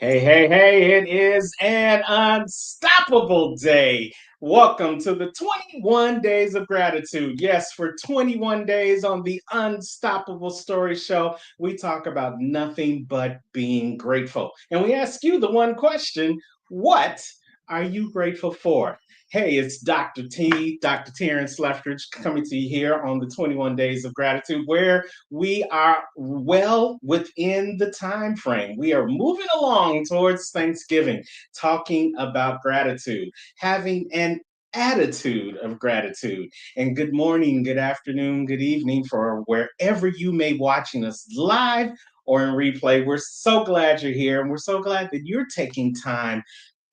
Hey, hey, hey, it is an unstoppable day. Welcome to the 21 Days of Gratitude. Yes, for 21 days on the Unstoppable Story Show, we talk about nothing but being grateful. And we ask you the one question: what are you grateful for? Hey, it's Dr. Terrence Leffridge, coming to you here on the 21 Days of Gratitude, where we are well within the time frame. We are moving along towards Thanksgiving, talking about gratitude, having an attitude of gratitude. And good morning, good afternoon, good evening for wherever you may watching us live or in replay. We're so glad you're here, and we're so glad that you're taking time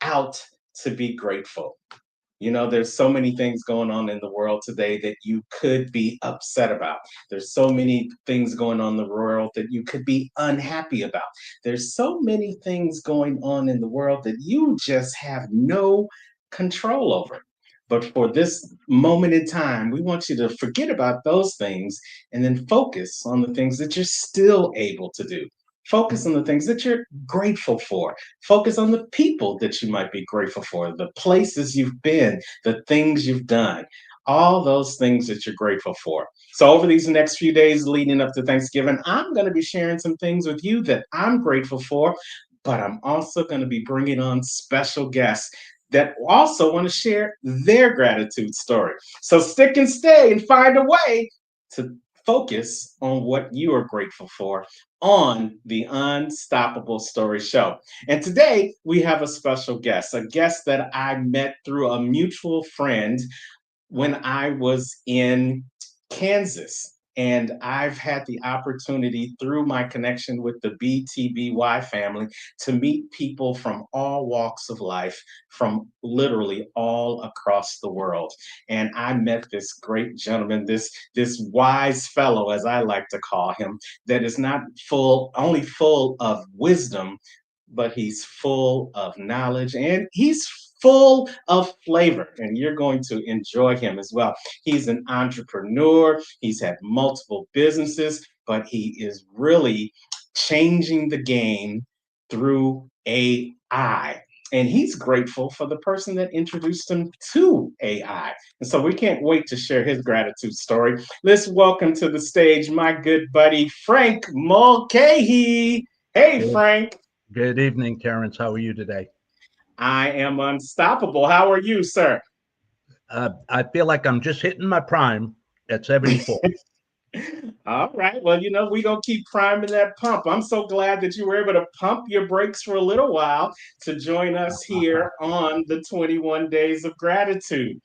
out to be grateful. There's so many things going on in the world today that you could be upset about. There's so many things going on in the world that you could be unhappy about. There's so many things going on in the world that you just have no control over. But for this moment in time, we want you to forget about those things and then focus on the things that you're still able to do. Focus on the things that you're grateful for. Focus on the people that you might be grateful for, the places you've been, the things you've done, all those things that you're grateful for. So, over these next few days leading up to Thanksgiving, I'm going to be sharing some things with you that I'm grateful for, but I'm also going to be bringing on special guests that also want to share their gratitude story. So, stick and stay and find a way to focus on what you are grateful for on the Unstoppable Story Show. And today we have a guest that I met through a mutual friend when I was in Kansas. And I've had the opportunity through my connection with the BTBY family to meet people from all walks of life, from literally all across the world. And I met this great gentleman, this wise fellow, as I like to call him, that is not only full of wisdom, but he's full of knowledge and he's full of flavor, and you're going to enjoy him as well. He's an entrepreneur, he's had multiple businesses, but he is really changing the game through AI. And he's grateful for the person that introduced him to AI. And so we can't wait to share his gratitude story. Let's welcome to the stage my good buddy, Frank Mulcahy. Hey, Good, Frank. good evening, Terrence. How are you today? I am unstoppable. How are you, sir? I feel like I'm just hitting my prime at 74. All right. Well, we're going to keep priming that pump. I'm so glad that you were able to pump your brakes for a little while to join us here on the 21 Days of Gratitude.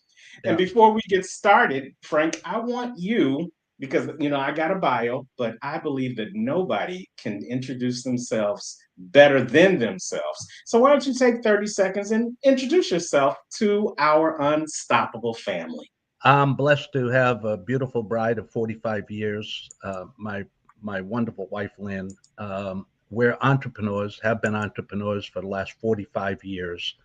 And Yeah. before we get started, Frank, I want you, because, I got a bio, but I believe that nobody can introduce themselves better than themselves. So why don't you take 30 seconds and introduce yourself to our unstoppable family? I'm blessed to have a beautiful bride of 45 years, my wonderful wife, Lynn. We're entrepreneurs, have been entrepreneurs for the last 45 years.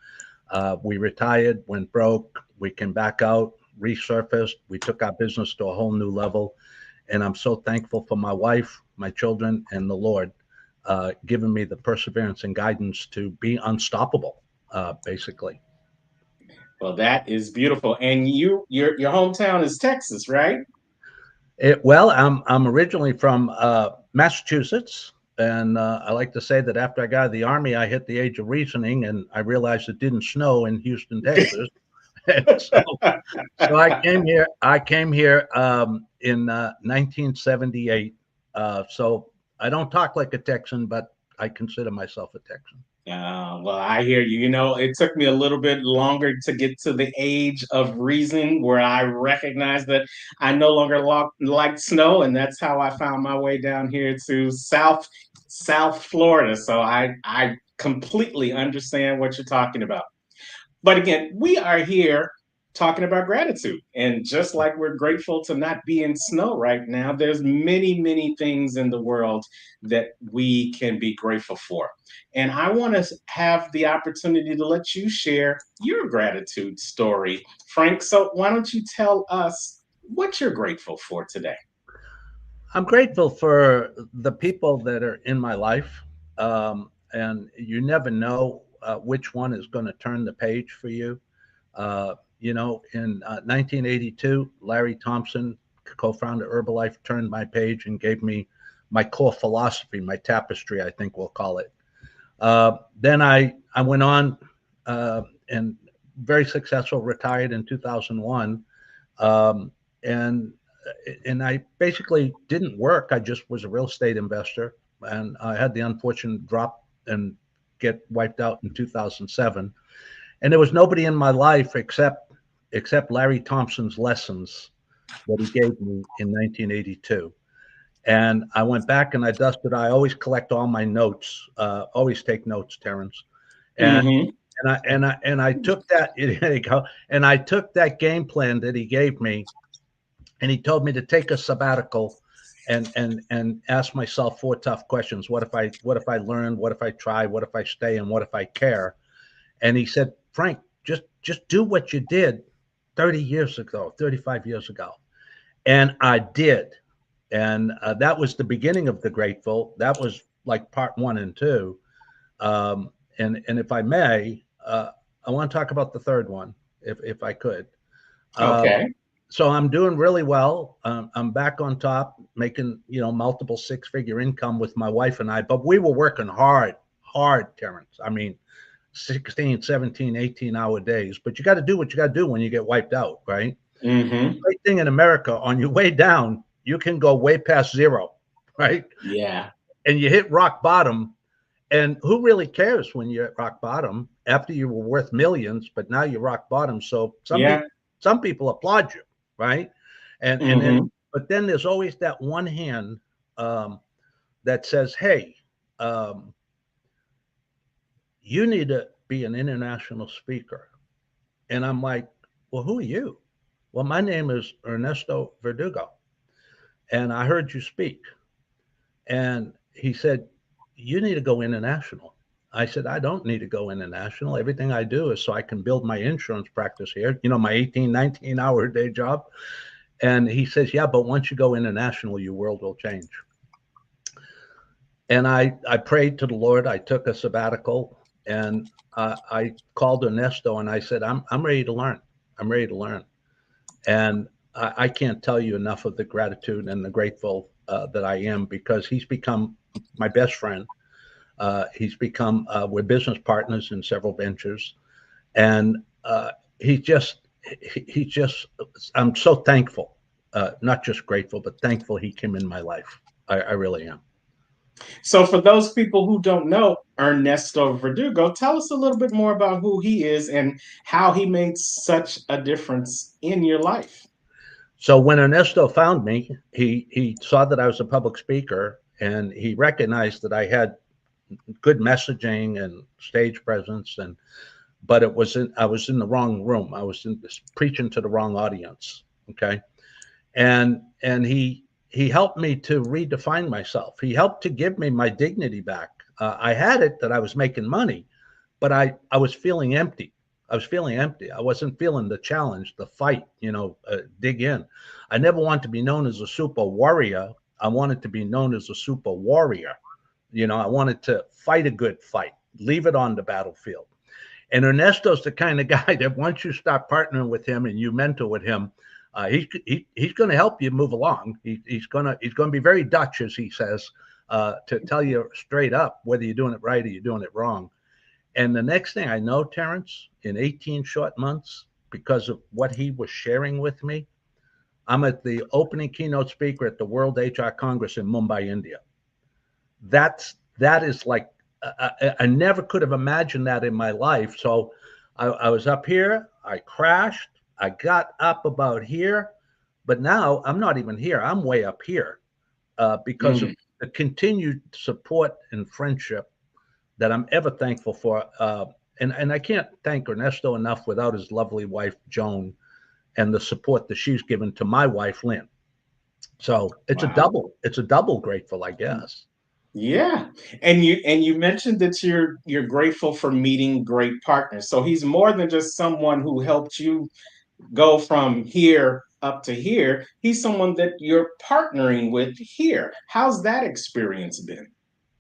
We retired, went broke, we came back out, resurfaced, we took our business to a whole new level. And I'm so thankful for my wife, my children, and the Lord giving me the perseverance and guidance to be unstoppable, basically. Well, that is beautiful. And your hometown is Texas, right? I'm originally from Massachusetts, and I like to say that after I got out of the army, I hit the age of reasoning, and I realized it didn't snow in Houston, Texas. So I came here in 1978. So I don't talk like a Texan, but I consider myself a Texan. Well, I hear you. It took me a little bit longer to get to the age of reason where I recognized that I no longer like snow, and that's how I found my way down here to South Florida. So I completely understand what you're talking about. But again, we are here talking about gratitude. And just like we're grateful to not be in snow right now, there's many, many things in the world that we can be grateful for. And I want to have the opportunity to let you share your gratitude story, Frank. So why don't you tell us what you're grateful for today? I'm grateful for the people that are in my life. and you never know which one is going to turn the page for you. In 1982, Larry Thompson, co-founder Herbalife, turned my page and gave me my core philosophy, my tapestry, I think we'll call it. Then I went on and very successful, retired in 2001, um, and and I basically didn't work. I just was a real estate investor, and I had the unfortunate drop and get wiped out in 2007. And there was nobody in my life except Larry Thompson's lessons that he gave me in 1982. And I went back and I dusted. I always collect all my notes. Always take notes, Terrence. And Mm-hmm. and I took that. There you go. And I took that game plan that he gave me, and he told me to take a sabbatical, and ask myself four tough questions. What if I learn? What if I try? What if I stay? And what if I care? And he said, Frank, just do what you did 30 years ago, 35 years ago. And I did. And that was the beginning of The Grateful. That was like part one and two. And if I may, I want to talk about the third one, if I could. Uh, Okay. so I'm doing really well. I'm back on top, making multiple six-figure income with my wife and I. But we were working hard, Terrence. I mean, 16, 17, 18-hour days. But you got to do what you got to do when you get wiped out, right? Mm-hmm. Great thing in America, on your way down, you can go way past zero, right? Yeah. And you hit rock bottom. And who really cares when you're at rock bottom after you were worth millions, but now you're rock bottom? So Yeah. some people applaud you, right? And then, Mm-hmm. but then there's always that one hand um, that says, "Hey, um, you need to be an international speaker." And I'm like, "Well, who are you?" "Well, my name is Ernesto Verdugo, and I heard you speak." And he said, "You need to go international." I said, "I don't need to go international. Everything I do is so I can build my insurance practice here, my 18, 19-hour day job." And he says, "Yeah, but once you go international, your world will change." And I prayed to the Lord. I took a sabbatical, and I called Ernesto and I said, I'm ready to learn. I'm ready to learn. And I can't tell you enough of the gratitude and the grateful that I am, because he's become my best friend. He's become, we're business partners in several ventures. And he just, he just, I'm so thankful, not just grateful, but thankful he came in my life. I really am. So, for those people who don't know Ernesto Verdugo, tell us a little bit more about who he is and how he made such a difference in your life. So when Ernesto found me, he saw that I was a public speaker, and he recognized that I had good messaging and stage presence, and but I was in the wrong room. I was preaching to the wrong audience. Okay, and he helped me to redefine myself. He helped to give me my dignity back. I had it that I was making money, but I was feeling empty. I was feeling empty. I wasn't feeling the challenge, the fight. Dig in. I never wanted to be known as a super warrior. I wanted to be known as a super warrior. I wanted to fight a good fight, leave it on the battlefield. And Ernesto's the kind of guy that once you start partnering with him and you mentor with him, he's going to help you move along. He's going to be very Dutch, as he says, to tell you straight up whether you're doing it right or you're doing it wrong. And the next thing I know, Terrence, in 18 short months, because of what he was sharing with me, I'm at the opening keynote speaker at the World HR Congress in Mumbai, India. That is like, I never could have imagined that in my life. So I was up here, I crashed, I got up about here, but now I'm not even here. I'm way up here because of Mm. the continued support and friendship that I'm ever thankful for. And I can't thank Ernesto enough without his lovely wife, Joan, and the support that she's given to my wife, Lynn. So Wow. it's a double grateful, I guess. Yeah. And you mentioned that you're grateful for meeting great partners. So he's more than just someone who helped you go from here up to here. He's someone that you're partnering with here. How's that experience been?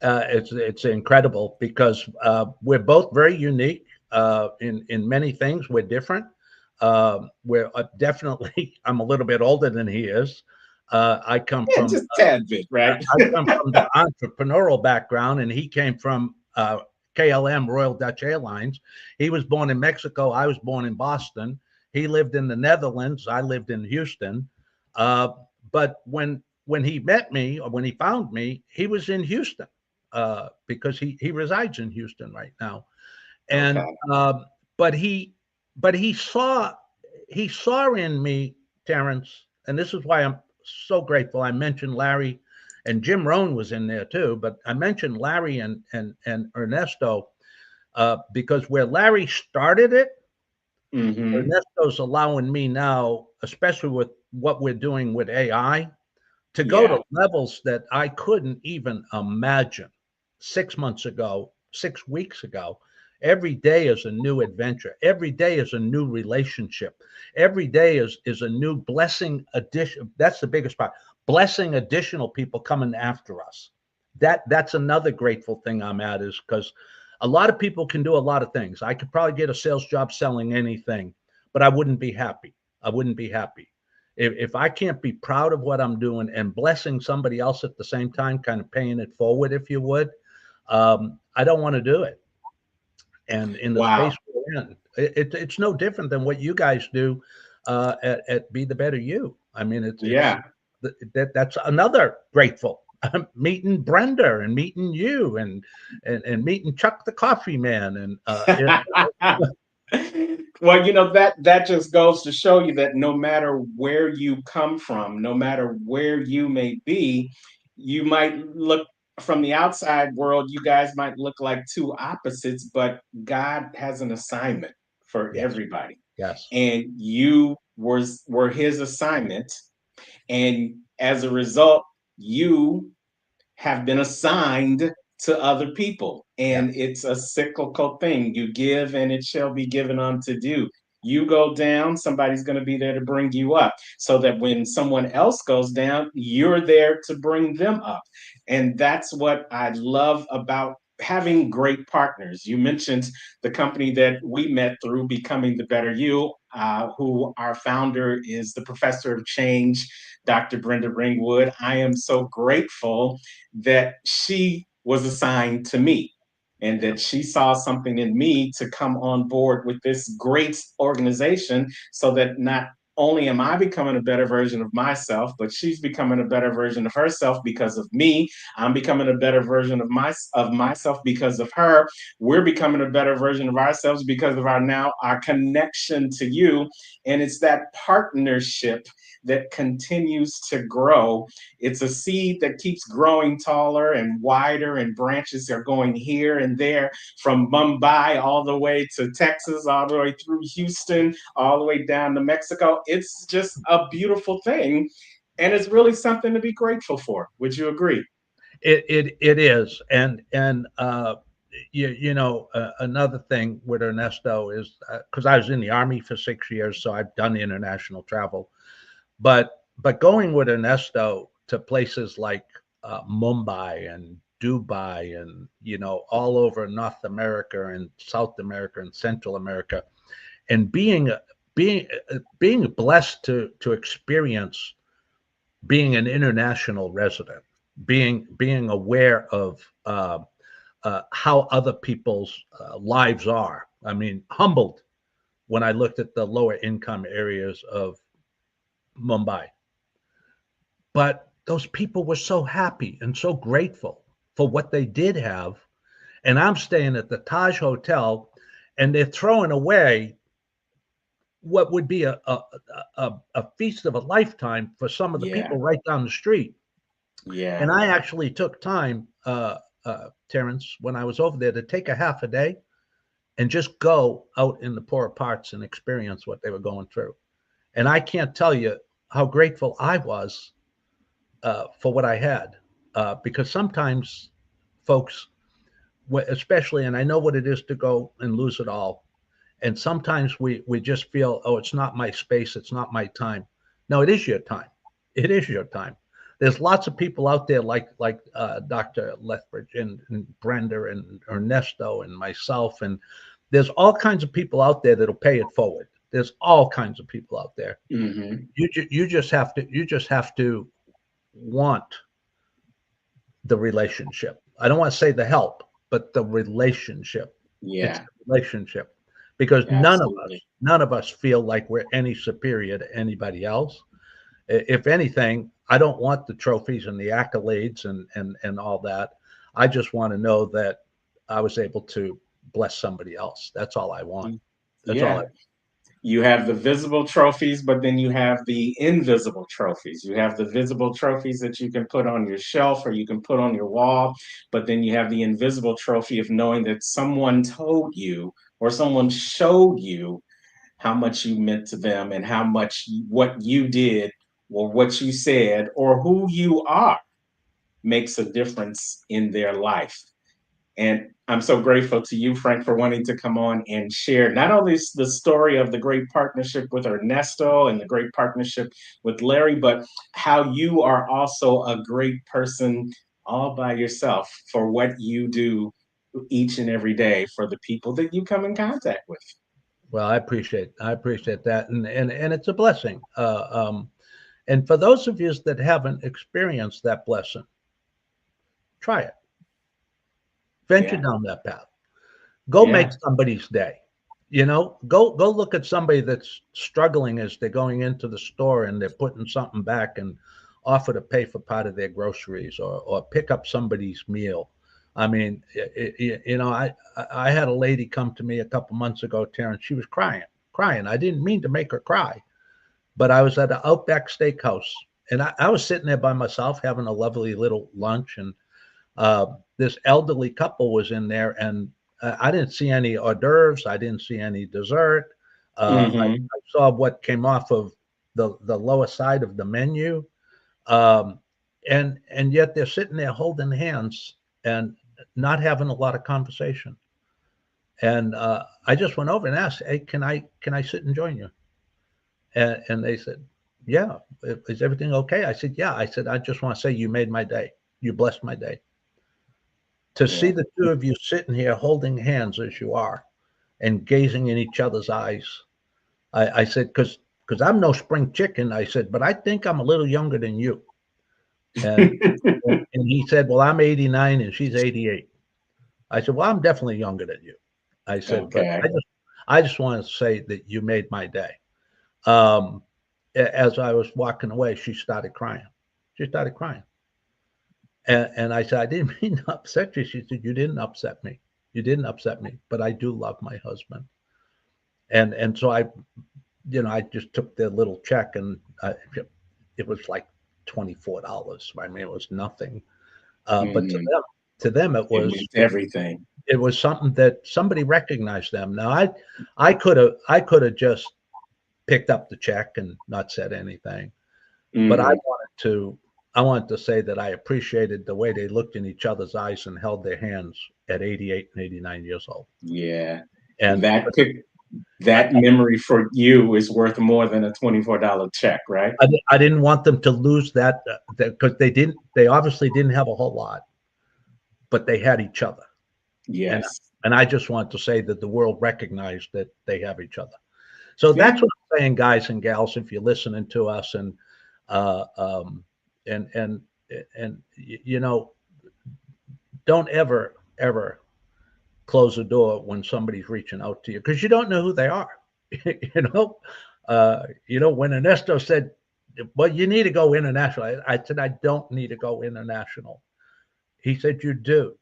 It's incredible because we're both very unique in many things. We're different. We're definitely. I'm a little bit older than he is. I come Yeah, from just tad bit, right? I come from the entrepreneurial background, and he came from KLM, Royal Dutch Airlines. He was born in Mexico. I was born in Boston. He lived in the Netherlands. I lived in Houston. Uh, but when he met me or when he found me, he was in Houston because he resides in Houston right now. And Okay. but he saw in me, Terrence, and this is why I'm so grateful. I mentioned Larry, and Jim Rohn was in there too, but I mentioned Larry and Ernesto because where Larry started it, Mm-hmm. Ernesto's allowing me now, especially with what we're doing with AI, to go Yeah. to levels that I couldn't even imagine 6 months ago, 6 weeks ago. Every day is a new adventure. Every day is a new relationship. Every day is a new blessing addition. That's the biggest part. Blessing additional people coming after us. That's another grateful thing I'm at is because a lot of people can do a lot of things. I could probably get a sales job selling anything, but I wouldn't be happy. I wouldn't be happy if I can't be proud of what I'm doing and blessing somebody else at the same time, kind of paying it forward, if you would, I don't want to do it. And in the Wow. space we're in, it's no different than what you guys do at Be the Better You. I mean, it's Yeah. that's another grateful. Meeting Brenda and meeting you and meeting Chuck the Coffee Man and Well, that just goes to show you that no matter where you come from, no matter where you may be, you might look from the outside world, you guys might look like two opposites, but God has an assignment for yes, everybody. yes, And you were his assignment. And as a result, you have been assigned to other people. yes, And it's a cyclical thing. You give and it shall be given unto you. You go down, somebody's going to be there to bring you up so that when someone else goes down, you're there to bring them up. And that's what I love about having great partners. You mentioned the company that we met through Becoming the Better You, who our founder is the professor of change, Dr. Brenda Ringwood. I am so grateful that she was assigned to me and yeah, that she saw something in me to come on board with this great organization so that not only am I becoming a better version of myself, but she's becoming a better version of herself because of me. I'm becoming a better version of myself because of her. We're becoming a better version of ourselves because of our connection to you. And it's that partnership that continues to grow. It's a seed that keeps growing taller and wider, and branches are going here and there from Mumbai all the way to Texas, all the way through Houston, all the way down to Mexico. It's just a beautiful thing. And it's really something to be grateful for. Would you agree? it is, and another thing with Ernesto is because I was in the army for 6 years, so I've done international travel. But going with Ernesto to places like Mumbai and Dubai and all over North America and South America and Central America, and being blessed to experience being an international resident, being aware of how other people's lives are. I mean, humbled when I looked at the lower income areas of Mumbai. But those people were so happy and so grateful for what they did have. And I'm staying at the Taj Hotel, and they're throwing away what would be a feast of a lifetime for some of the Yeah. people right down the street. Yeah. And I actually took time, Terrence, when I was over there to take a half a day and just go out in the poorer parts and experience what they were going through. And I can't tell you how grateful I was for what I had, because sometimes folks, especially, and I know what it is to go and lose it all. And sometimes we just feel, oh, it's not my space, it's not my time. No, it is your time. It is your time. There's lots of people out there like Dr. Lethbridge and Brenda and Ernesto and myself, and there's all kinds of people out there that'll pay it forward. There's all kinds of people out there. Mm-hmm. You just have to want the relationship. I don't want to say the help, but the relationship. It's Yeah, the relationship, because absolutely. none of us feel like we're any superior to anybody else. If anything, I don't want the trophies and the accolades and all that. I just want to know that I was able to bless somebody else. That's all I want. That's all I. Yeah. You have the visible trophies, but then you have the invisible trophies. You have the visible trophies that you can put on your shelf or you can put on your wall, but then you have the invisible trophy of knowing that someone told you or someone showed you how much you meant to them and how much what you did or what you said or who you are makes a difference in their life. And I'm so grateful to you, Frank, for wanting to come on and share not only the story of the great partnership with Ernesto and the great partnership with Larry, but how you are also a great person all by yourself for what you do each and every day for the people that you come in contact with. Well, I appreciate that, and it's a blessing. And for those of you that haven't experienced that blessing, try it. Venture Yeah, down that path. Go make yeah. somebody's day. Go look at somebody that's struggling as they're going into the store and they're putting something back, and offer to pay for part of their groceries, or pick up somebody's meal. I mean, I had a lady come to me a couple months ago, Terrence. She was crying. I didn't mean to make her cry, but I was at an Outback Steakhouse, and I was sitting there by myself having a lovely little lunch, and this elderly couple was in there, and I didn't see any hors d'oeuvres. I didn't see any dessert. Mm-hmm. I saw what came off of the lower side of the menu, um, and yet they're sitting there holding hands and not having a lot of conversation. And I just went over and asked, "Hey, can I sit and join you?" And they said, "Yeah, is everything okay?" I said, "Yeah." I said, "I just want to say you made my day. You blessed my day." To see Yeah. the two of you sitting here holding hands as you are and gazing in each other's eyes, I said, because I'm no spring chicken. I said, but I think I'm a little younger than you. And he said, well, I'm 89 and she's 88. I said, well, I'm definitely younger than you. I said, but Okay. I just want to say that you made my day. Um, as I was walking away, she started crying. She started crying. And I said, I didn't mean to upset you. She said, you didn't upset me. You didn't upset me, but I do love my husband. And so I just took the little check, and it was like $24. I mean, it was nothing. But Mm-hmm. to them, it It was means everything. it was something that somebody recognized them. Now, I could have just picked up the check and not said anything, but Mm-hmm. I wanted to say that I appreciated the way they looked in each other's eyes and held their hands at 88 and 89 years old. Yeah. And That pic I, that memory for you is worth more than a $24 check, right? I didn't want them to lose that, because they obviously didn't have a whole lot, but they had each other. And Yes. and I just want to say that the world recognized that they have each other. So Yeah. that's what I'm saying, guys and gals, if you're listening to us, uh, um, and and and don't ever close the door when somebody's reaching out to you, because you don't know who they are. you know, when Ernesto said, "Well, you need to go international," I said, "I don't need to go international." He said, "You do.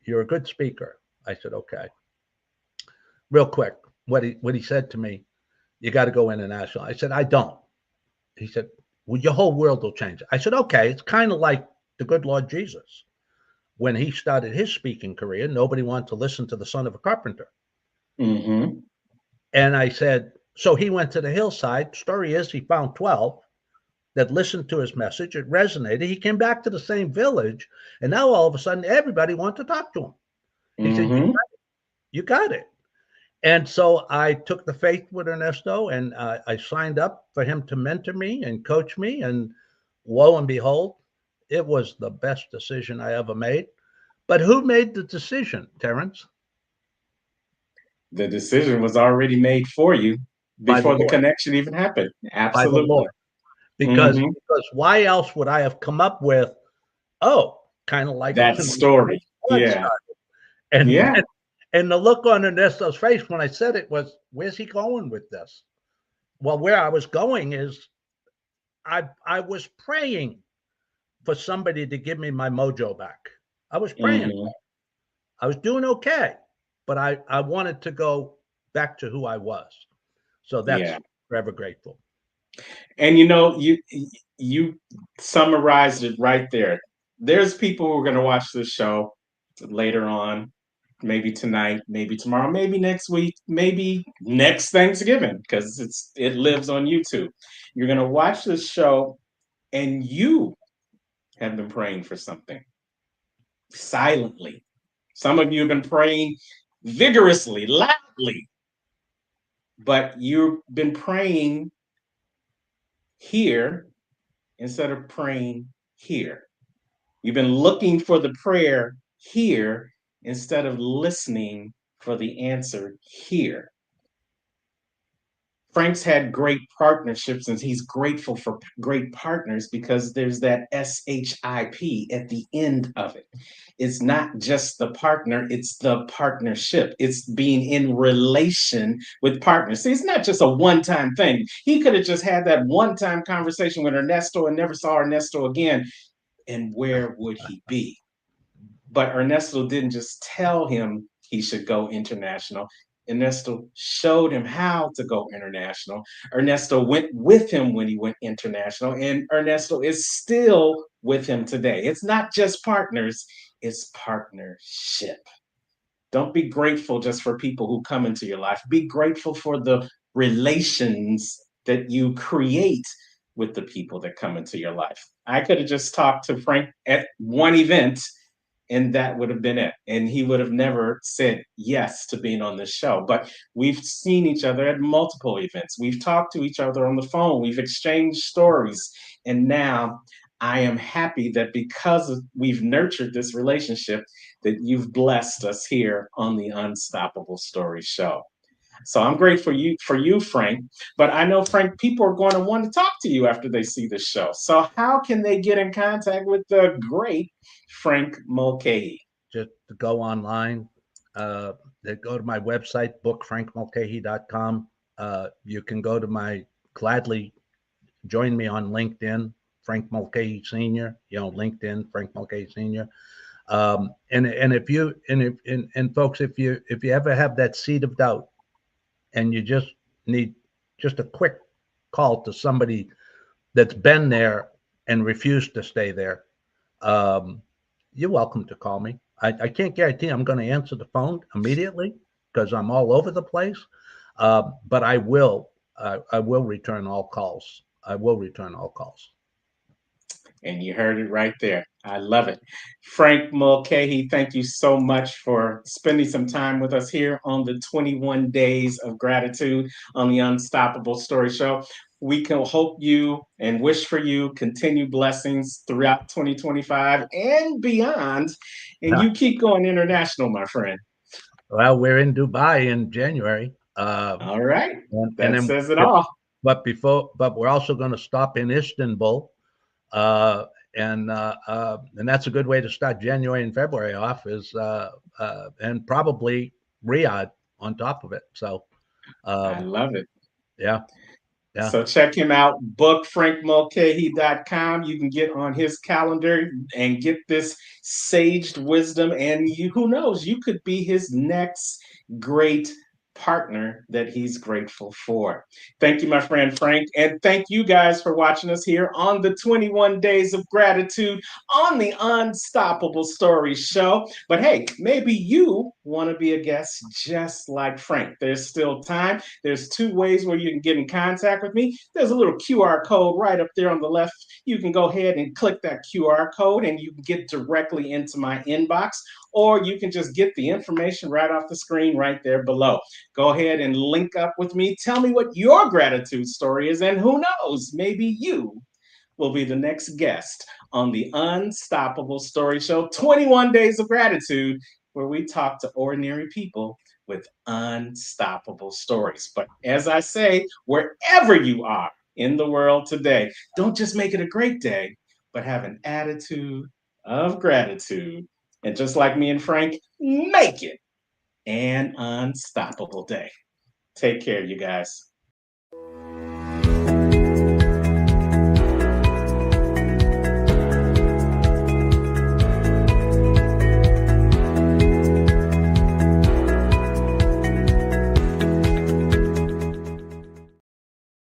You're a good speaker." I said, "Okay." Real quick, what he said to me, "You got to go international." I said, "I don't." He said, "Well, your whole world will change." I said, "Okay." It's kind of like the good Lord Jesus. When he started his speaking career, nobody wanted to listen to the son of a carpenter. Mm-hmm. And I said, so he went to the hillside. Story is he found 12 that listened to his message. It resonated. He came back to the same village. And now all of a sudden, everybody wanted to talk to him. He said, Mm-hmm. you got it. And so I took the faith with Ernesto, and I signed up for him to mentor me and coach me. And lo and behold, It was the best decision I ever made. But who made the decision, Terrence? The decision was already made for you By the before the Lord. connection even happened. By the Absolutely. Lord. Because Hmm. because why else would I have come up with, oh, kind of like That story. Yeah. and Yeah. and the look on Ernesto's face when I said it was, where's he going with this? Well, where I was going is I was praying for somebody to give me my mojo back. I was praying. Hmm. I was doing okay, but I wanted to go back to who I was. So Yeah. that's forever grateful. And you summarized it right there. There's people who are going to watch this show later on, maybe tonight, maybe tomorrow, maybe next week, maybe next Thanksgiving, because it lives on YouTube. You're going to watch this show and you have been praying for something silently. Some of you have been praying vigorously, loudly, but you've been praying here instead of praying here. You've been looking for the prayer here instead of listening for the answer here. Frank's had great partnerships and he's grateful for great partners because there's that SHIP at the end of it. It's not just the partner, it's the partnership. It's being in relation with partners. See, it's not just a one time thing. He could have just had that one time conversation with Ernesto and never saw Ernesto again. And where would he be? But Ernesto didn't just tell him he should go international. Ernesto showed him how to go international. Ernesto went with him when he went international, and Ernesto is still with him today. It's not just partners, it's partnership. Don't be grateful just for people who come into your life. Be grateful for the relations that you create with the people that come into your life. I could have just talked to Frank at one event and that would have been it. And he would have never said yes to being on this show. But we've seen each other at multiple events. We've talked to each other on the phone. We've exchanged stories. And now I am happy that because we've nurtured this relationship, that you've blessed us here on the Unstoppable Story Show. So I'm grateful for you, Frank. But I know, Frank, people are going to want to talk to you after they see the show. So how can they get in contact with the great Frank Mulcahy? Just to go online, uh, they go to my website, bookfrankmulcahy.com. You can go to my, gladly join me on LinkedIn, Frank Mulcahy Senior. LinkedIn, Frank Mulcahy Senior. And if you and folks, if you ever have that seed of doubt, and you just need just a quick call to somebody that's been there and refused to stay there, um, you're welcome to call me. I can't guarantee I'm going to answer the phone immediately because I'm all over the place, but I will return all calls. I will return all calls. And you heard it right there. I love it. Frank Mulcahy, thank you so much for spending some time with us here on the 21 Days of Gratitude on the Unstoppable Story Show. We can hope you and wish for you continued blessings throughout 2025 and beyond. And you keep going international, my friend. Well, we're in Dubai in January, All right. and That then, says it all. but we're also going to stop in Istanbul, uh, and that's a good way to start January and February off. And probably Riyadh on top of it. So, I um, love it. yeah, yeah. So check him out, bookfrankmulcahy.com. You can get on his calendar and get this saged wisdom. And who knows, you could be his next great partner that he's grateful for. Thank you, my friend Frank. And thank you guys for watching us here on the 21 Days of Gratitude on the Unstoppable Story Show. But hey, maybe you want to be a guest just like Frank. There's still time. There's two ways where you can get in contact with me. There's a little QR code right up there on the left. You can go ahead and click that QR code and you can get directly into my inbox, or you can just get the information right off the screen right there below. Go ahead and link up with me. Tell me what your gratitude story is, and who knows, maybe you will be the next guest on the Unstoppable Story Show 21 Days of Gratitude, where we talk to ordinary people with unstoppable stories. But as I say, wherever you are in the world today, don't just make it a great day, but have an attitude of gratitude. And just like me and Frank, make it an unstoppable day. Take care, you guys.